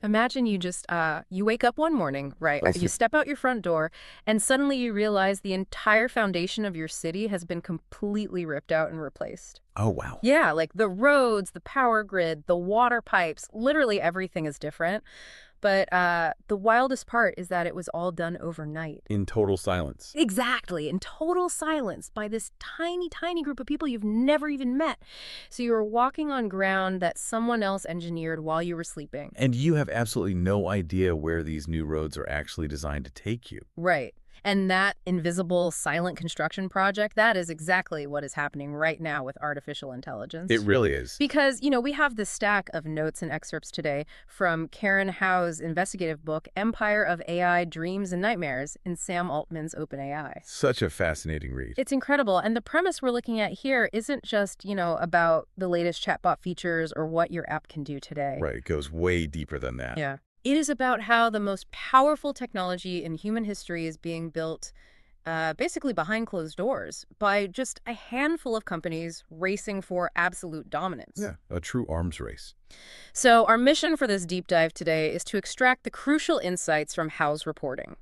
Imagine you just, you wake up one morning, right? You step out your front door, and suddenly you realize the entire foundation of your city has been completely ripped out and replaced. Oh, wow. Yeah, like the roads, the power grid, the water pipes, literally everything is different. But the wildest part is that it was all done overnight. In total silence. Exactly, in total silence by this tiny, tiny group of people you've never even met. So you were walking on ground that someone else engineered while you were sleeping. And you have absolutely no idea where these new roads are actually designed to take you. Right. And that invisible, silent construction project, that is exactly what is happening right now with artificial intelligence. It really is. Because, we have this stack of notes and excerpts today from Karen Hao's investigative book, Empire of AI, Dreams and Nightmares, in Sam Altman's OpenAI. Such a fascinating read. It's incredible. And the premise we're looking at here isn't just, about the latest chatbot features or what your app can do today. Right. It goes way deeper than that. Yeah. It is about how the most powerful technology in human history is being built basically behind closed doors by just a handful of companies racing for absolute dominance. Yeah, a true arms race. So our mission for this deep dive today is to extract the crucial insights from Hao's reporting.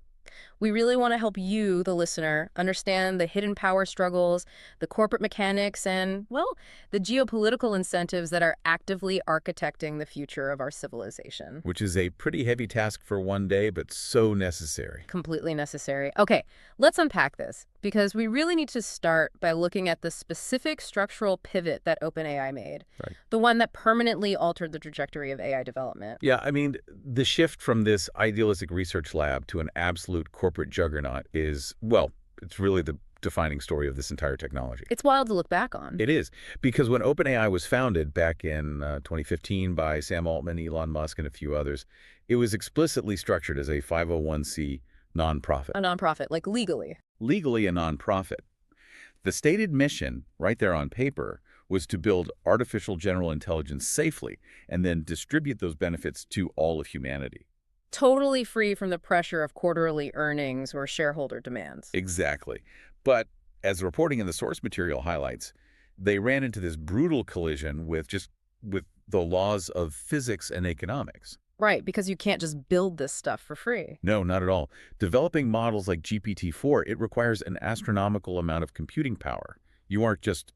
We really want to help you, the listener, understand the hidden power struggles, the corporate mechanics, and, well, the geopolitical incentives that are actively architecting the future of our civilization. Which is a pretty heavy task for one day, but so necessary. Completely necessary. Okay, let's unpack this, because we really need to start by looking at the specific structural pivot that OpenAI made. Right. The one that permanently altered the trajectory of AI development. Yeah, I mean, the shift from this idealistic research lab to an absolute corporate juggernaut is, well, it's really the defining story of this entire technology. It's wild to look back on. It is, because when OpenAI was founded back in 2015 by Sam Altman, Elon Musk, and a few others, it was explicitly structured as a 501c nonprofit. A nonprofit, like legally. Legally a nonprofit. The stated mission, right there on paper, was to build artificial general intelligence safely and then distribute those benefits to all of humanity. Totally free from the pressure of quarterly earnings or shareholder demands. Exactly. But as the reporting in the source material highlights, they ran into this brutal collision with the laws of physics and economics. Right, because you can't just build this stuff for free. No, not at all. Developing models like GPT-4, it requires an astronomical amount of computing power. You aren't just,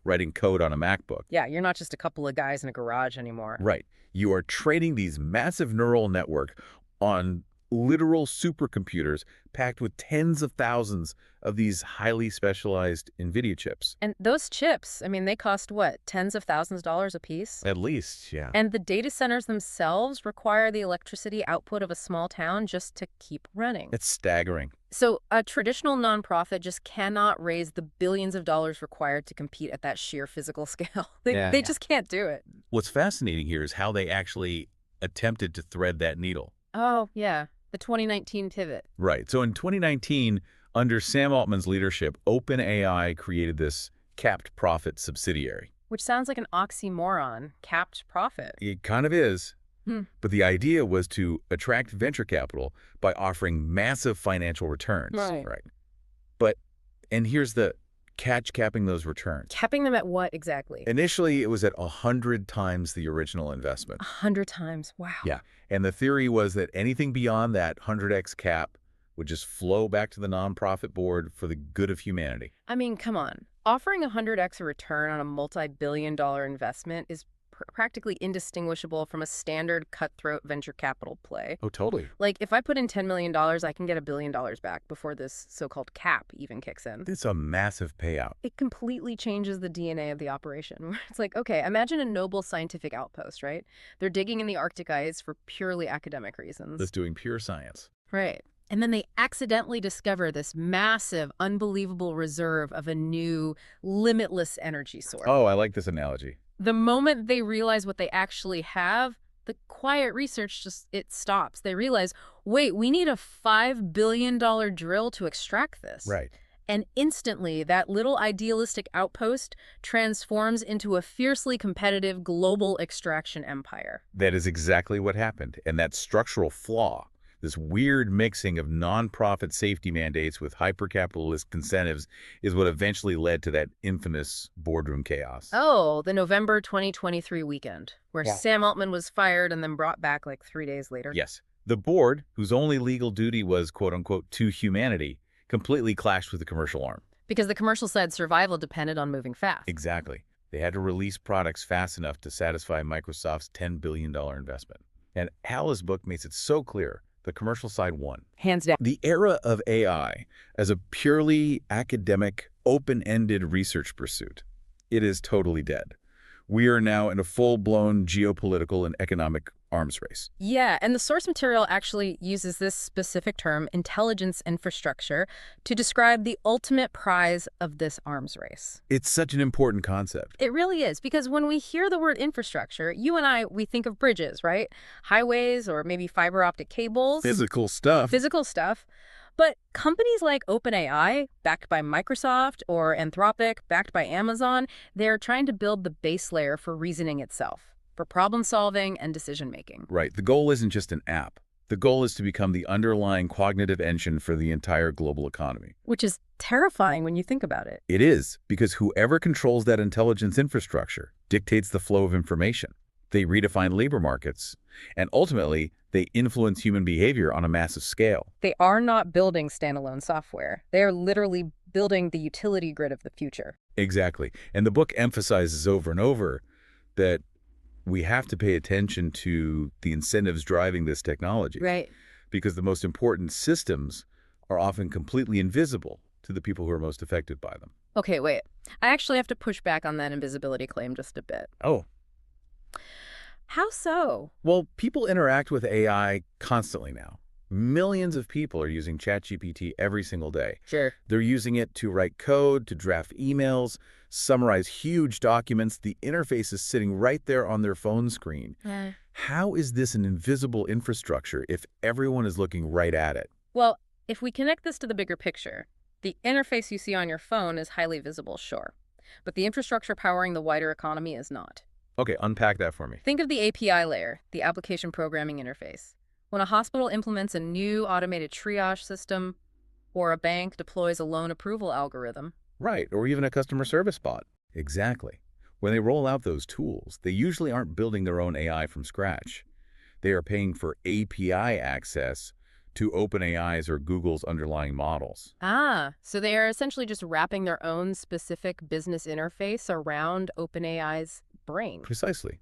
writing code on a MacBook. Yeah, you're not just a couple of guys in a garage anymore. Right. You are training these massive neural network on literal supercomputers packed with tens of thousands of these highly specialized NVIDIA chips. And those chips, they cost what, tens of thousands of dollars a piece? At least, yeah. And the data centers themselves require the electricity output of a small town just to keep running. It's staggering. So a traditional nonprofit just cannot raise the billions of dollars required to compete at that sheer physical scale. They just can't do it. What's fascinating here is how they actually attempted to thread that needle. Oh, yeah. The 2019 pivot. Right. So in 2019, under Sam Altman's leadership, OpenAI created this capped profit subsidiary. Which sounds like an oxymoron, capped profit. It kind of is. But the idea was to attract venture capital by offering massive financial returns. Right. And here's the catch: capping those returns. Capping them at what exactly? Initially, it was at 100 times the original investment. 100 times. Wow. Yeah. And the theory was that anything beyond that 100x cap would just flow back to the nonprofit board for the good of humanity. Come on. Offering 100x a return on a multi-billion-dollar investment is practically indistinguishable from a standard cutthroat venture capital play. Oh, totally. Like, if I put in $10 million, I can get $1 billion back before this so-called cap even kicks in. It's a massive payout. It completely changes the DNA of the operation. It's like, okay, imagine a noble scientific outpost, right? They're digging in the Arctic ice for purely academic reasons. That's doing pure science. Right. And then they accidentally discover this massive, unbelievable reserve of a new, limitless energy source. Oh, I like this analogy. The moment they realize what they actually have, the quiet research it stops. They realize, wait, we need a $5 billion drill to extract this. Right. And instantly, that little idealistic outpost transforms into a fiercely competitive global extraction empire. That is exactly what happened. And that structural flaw, This weird mixing of nonprofit safety mandates with hyper-capitalist incentives is what eventually led to that infamous boardroom chaos. Oh, the November 2023 weekend, where Yeah. Sam Altman was fired and then brought back like 3 days later. Yes. The board, whose only legal duty was, quote-unquote, to humanity, completely clashed with the commercial arm. Because the commercial said survival depended on moving fast. Exactly. They had to release products fast enough to satisfy Microsoft's $10 billion investment. And Hal's book makes it so clear the commercial side won. Hands down. The era of AI as a purely academic, open-ended research pursuit, it is totally dead. We are now in a full-blown geopolitical and economic arms race. Yeah, and the source material actually uses this specific term, intelligence infrastructure, to describe the ultimate prize of this arms race. It's such an important concept. It really is, because when we hear the word infrastructure, you and I, we think of bridges, right? Highways or maybe fiber optic cables. Physical stuff. Physical stuff. But companies like OpenAI, backed by Microsoft, or Anthropic, backed by Amazon, they're trying to build the base layer for reasoning itself, for problem solving and decision making. Right. The goal isn't just an app. The goal is to become the underlying cognitive engine for the entire global economy. Which is terrifying when you think about it. It is, because whoever controls that intelligence infrastructure dictates the flow of information. They redefine labor markets, and ultimately, they influence human behavior on a massive scale. They are not building standalone software. They are literally building the utility grid of the future. Exactly. And the book emphasizes over and over that we have to pay attention to the incentives driving this technology. Right. Because the most important systems are often completely invisible to the people who are most affected by them. Okay, wait. I actually have to push back on that invisibility claim just a bit. Oh. How so? Well, people interact with AI constantly now. Millions of people are using ChatGPT every single day. Sure. They're using it to write code, to draft emails, summarize huge documents. The interface is sitting right there on their phone screen. How is this an invisible infrastructure if everyone is looking right at it? Well, if we connect this to the bigger picture, the interface you see on your phone is highly visible, sure. But the infrastructure powering the wider economy is not. Okay, unpack that for me. Think of the API layer, the application programming interface. When a hospital implements a new automated triage system, or a bank deploys a loan approval algorithm. Right, or even a customer service bot. Exactly. When they roll out those tools, they usually aren't building their own AI from scratch. They are paying for API access to OpenAI's or Google's underlying models. Ah, so they are essentially just wrapping their own specific business interface around OpenAI's brain. Precisely.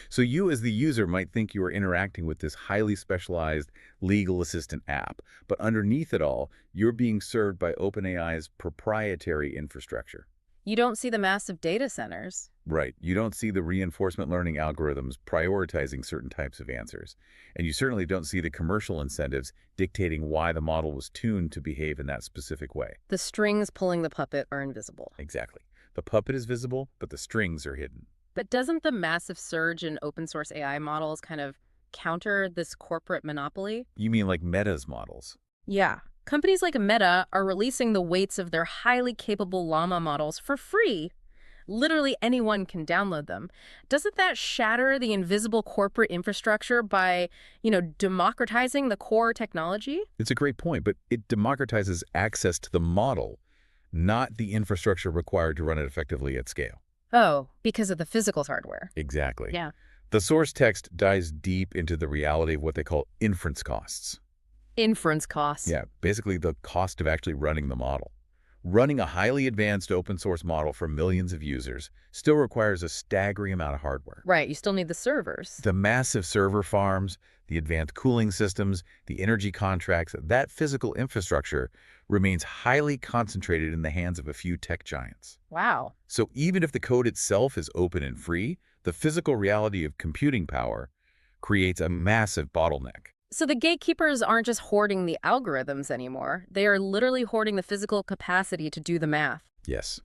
So you as the user might think you are interacting with this highly specialized legal assistant app, but underneath it all, you're being served by OpenAI's proprietary infrastructure. You don't see the massive data centers. Right. You don't see the reinforcement learning algorithms prioritizing certain types of answers. And you certainly don't see the commercial incentives dictating why the model was tuned to behave in that specific way. The strings pulling the puppet are invisible. Exactly. The puppet is visible, but the strings are hidden. But doesn't the massive surge in open source AI models kind of counter this corporate monopoly? You mean like Meta's models? Yeah. Companies like Meta are releasing the weights of their highly capable Llama models for free. Literally anyone can download them. Doesn't that shatter the invisible corporate infrastructure by, democratizing the core technology? It's a great point, but it democratizes access to the model, not the infrastructure required to run it effectively at scale. Oh, because of the physical hardware. Exactly. Yeah. The source text dives deep into the reality of what they call inference costs. Inference costs. Yeah, basically the cost of actually running the model. Running a highly advanced open source model for millions of users still requires a staggering amount of hardware. Right, you still need the servers. The massive server farms, the advanced cooling systems, the energy contracts, that physical infrastructure remains highly concentrated in the hands of a few tech giants. Wow. So even if the code itself is open and free, the physical reality of computing power creates a massive bottleneck. So the gatekeepers aren't just hoarding the algorithms anymore. They are literally hoarding the physical capacity to do the math. Yes.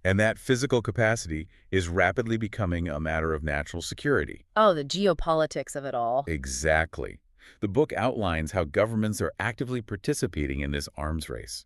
And that physical capacity is rapidly becoming a matter of national security. Oh, the geopolitics of it all. Exactly. The book outlines how governments are actively participating in this arms race.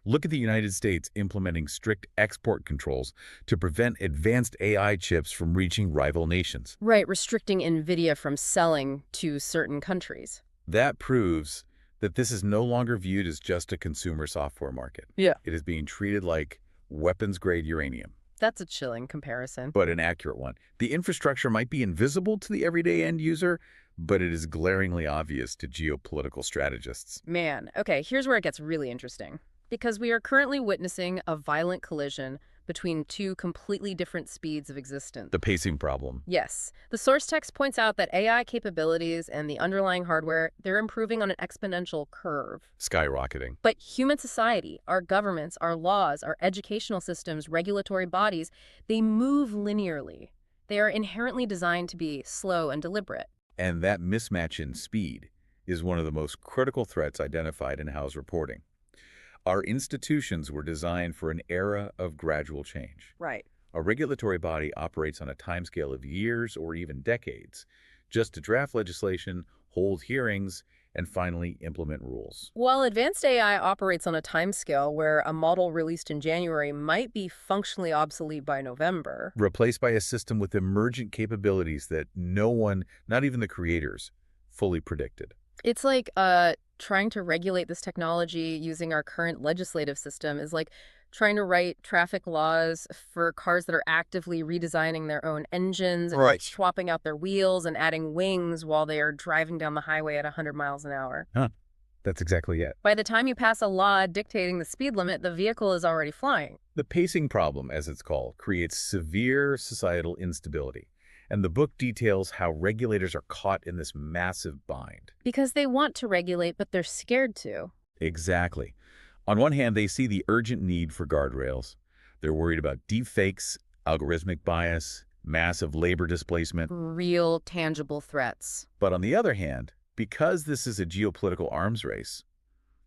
Look at the United States implementing strict export controls to prevent advanced AI chips from reaching rival nations. Right, restricting NVIDIA from selling to certain countries. That proves that this is no longer viewed as just a consumer software market. Yeah. It is being treated like weapons-grade uranium, That's a chilling comparison. but an accurate one. The infrastructure might be invisible to the everyday end user, but it is glaringly obvious to geopolitical strategists. Man, okay, here's where it gets really interesting. Because we are currently witnessing a violent collision between two completely different speeds of existence. The pacing problem. Yes, the source text points out that AI capabilities and the underlying hardware, they're improving on an exponential curve. Skyrocketing. But human society, our governments, our laws, our educational systems, regulatory bodies, they move linearly. They are inherently designed to be slow and deliberate. And that mismatch in speed is one of the most critical threats identified in Howe's reporting. Our institutions were designed for an era of gradual change. Right. A regulatory body operates on a timescale of years or even decades, just to draft legislation, hold hearings, and finally implement rules. While advanced AI operates on a timescale where a model released in January might be functionally obsolete by November. Replaced by a system with emergent capabilities that no one, not even the creators, fully predicted. It's like trying to regulate this technology using our current legislative system is like trying to write traffic laws for cars that are actively redesigning their own engines and Right. swapping out their wheels and adding wings while they are driving down the highway at 100 miles an hour. That's exactly it. By the time you pass a law dictating the speed limit, the vehicle is already flying. The pacing problem, as it's called, creates severe societal instability. And the book details how regulators are caught in this massive bind. Because they want to regulate, but they're scared to. Exactly. On one hand, they see the urgent need for guardrails. They're worried about deepfakes, algorithmic bias, massive labor displacement. Real, tangible threats. But on the other hand, because this is a geopolitical arms race,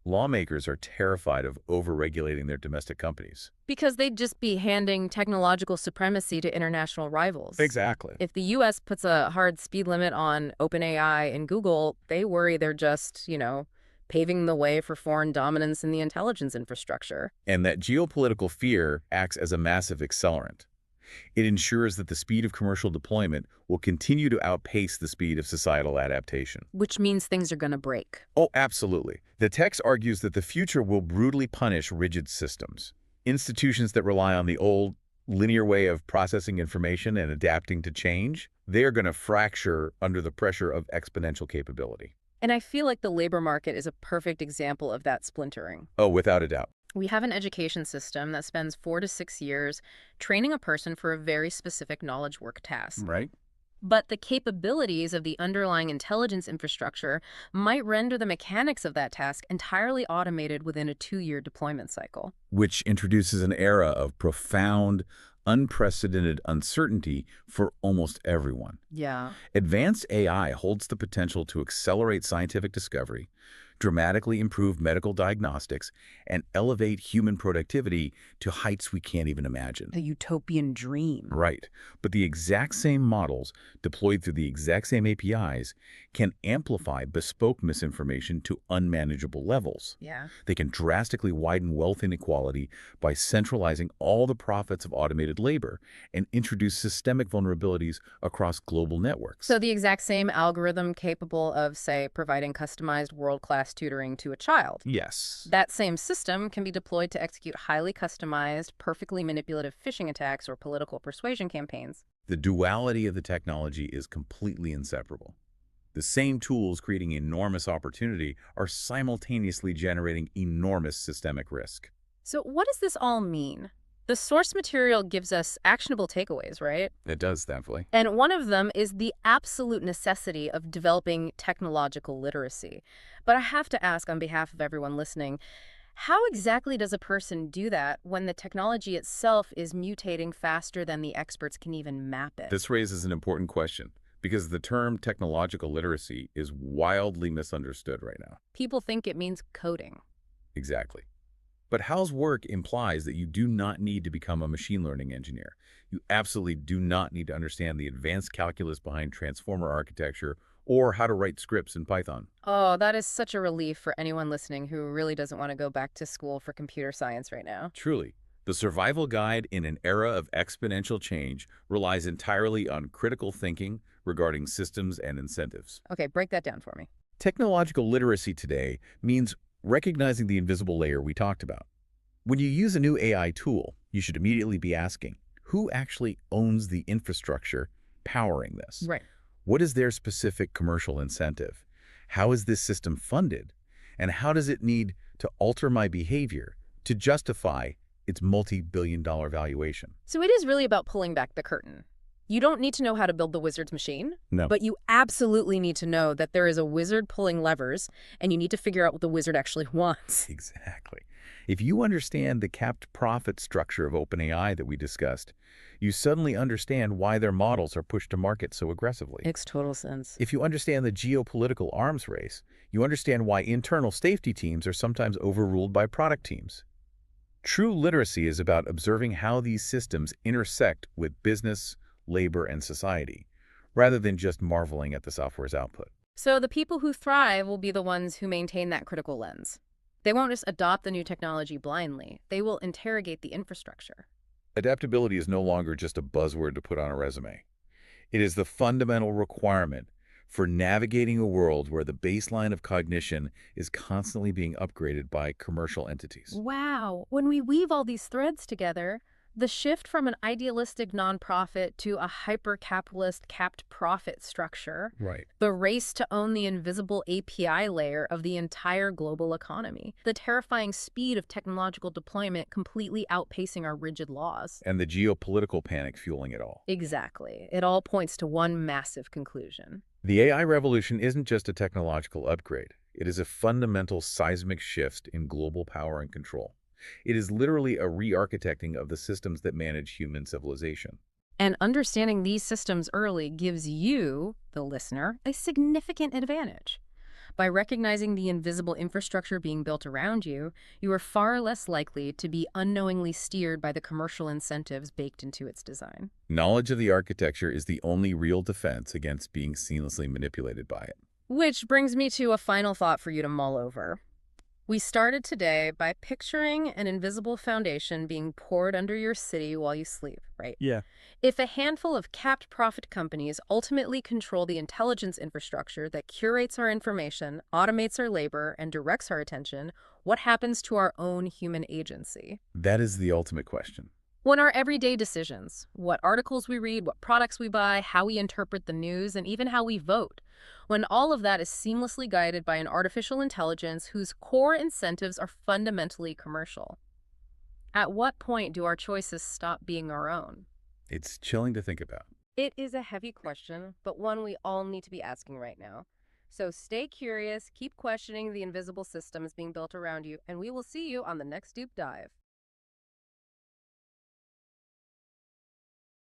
lawmakers are terrified of over-regulating their domestic companies. Because they'd just be handing technological supremacy to international rivals. Exactly. If the U.S. puts a hard speed limit on OpenAI and Google, they worry they're just, paving the way for foreign dominance in the intelligence infrastructure. And that geopolitical fear acts as a massive accelerant. It ensures that the speed of commercial deployment will continue to outpace the speed of societal adaptation. Which means things are going to break. Oh, absolutely. The text argues that the future will brutally punish rigid systems. Institutions that rely on the old, linear way of processing information and adapting to change, they are going to fracture under the pressure of exponential capability. And I feel like the labor market is a perfect example of that splintering. Oh, without a doubt. We have an education system that spends 4 to 6 years training a person for a very specific knowledge work task. Right. But the capabilities of the underlying intelligence infrastructure might render the mechanics of that task entirely automated within a 2-year deployment cycle. Which introduces an era of profound, unprecedented uncertainty for almost everyone. Yeah. Advanced AI holds the potential to accelerate scientific discovery, dramatically improve medical diagnostics, and elevate human productivity to heights we can't even imagine. A utopian dream. Right. But the exact same models, deployed through the exact same APIs, can amplify bespoke misinformation to unmanageable levels. Yeah. They can drastically widen wealth inequality by centralizing all the profits of automated labor and introduce systemic vulnerabilities across global networks. So the exact same algorithm capable of, say, providing customized world-class tutoring to a child. Yes. That same system can be deployed to execute highly customized, perfectly manipulative phishing attacks or political persuasion campaigns. The duality of the technology is completely inseparable. The same tools creating enormous opportunity are simultaneously generating enormous systemic risk. So what does this all mean? The source material gives us actionable takeaways, right? It does, thankfully. And one of them is the absolute necessity of developing technological literacy. But I have to ask on behalf of everyone listening, how exactly does a person do that when the technology itself is mutating faster than the experts can even map it? This raises an important question, because the term technological literacy is wildly misunderstood right now. People think it means coding. Exactly. But Hal's work implies that you do not need to become a machine learning engineer. You absolutely do not need to understand the advanced calculus behind transformer architecture or how to write scripts in Python. Oh, that is such a relief for anyone listening who really doesn't want to go back to school for computer science right now. Truly, the survival guide in an era of exponential change relies entirely on critical thinking regarding systems and incentives. Okay, break that down for me. Technological literacy today means recognizing the invisible layer we talked about. When you use a new AI tool, you should immediately be asking, who actually owns the infrastructure powering this? Right. What is their specific commercial incentive? How is this system funded? And how does it need to alter my behavior to justify its multi-billion-dollar valuation? So it is really about pulling back the curtain. You don't need to know how to build the wizard's machine, No. but you absolutely need to know that there is a wizard pulling levers, and you need to figure out what the wizard actually wants. Exactly. If you understand the capped profit structure of OpenAI that we discussed, you suddenly understand why their models are pushed to market so aggressively. Makes total sense. If you understand the geopolitical arms race, you understand why internal safety teams are sometimes overruled by product teams. True literacy is about observing how these systems intersect with business, labor, and society, rather than just marveling at the software's output. So the people who thrive will be the ones who maintain that critical lens. They won't just adopt the new technology blindly. They will interrogate the infrastructure. Adaptability is no longer just a buzzword to put on a resume. It is the fundamental requirement for navigating a world where the baseline of cognition is constantly being upgraded by commercial entities. Wow. When we weave all these threads together, the shift from an idealistic nonprofit to a hyper-capitalist capped profit structure, Right. the race to own the invisible API layer of the entire global economy, the terrifying speed of technological deployment completely outpacing our rigid laws. And the geopolitical panic fueling it all. Exactly. It all points to one massive conclusion. The AI revolution isn't just a technological upgrade. It is a fundamental seismic shift in global power and control. It is literally a re-architecting of the systems that manage human civilization. And understanding these systems early gives you, the listener, a significant advantage. By recognizing the invisible infrastructure being built around you, you are far less likely to be unknowingly steered by the commercial incentives baked into its design. Knowledge of the architecture is the only real defense against being seamlessly manipulated by it. Which brings me to a final thought for you to mull over. We started today by picturing an invisible foundation being poured under your city while you sleep, right? Yeah. If a handful of capped profit companies ultimately control the intelligence infrastructure that curates our information, automates our labor, and directs our attention, what happens to our own human agency? That is the ultimate question. When our everyday decisions, what articles we read, what products we buy, how we interpret the news, and even how we vote, when all of that is seamlessly guided by an artificial intelligence whose core incentives are fundamentally commercial. At what point do our choices stop being our own? It's chilling to think about. It is a heavy question, but one we all need to be asking right now. So stay curious, keep questioning the invisible systems being built around you, and we will see you on the next deep dive.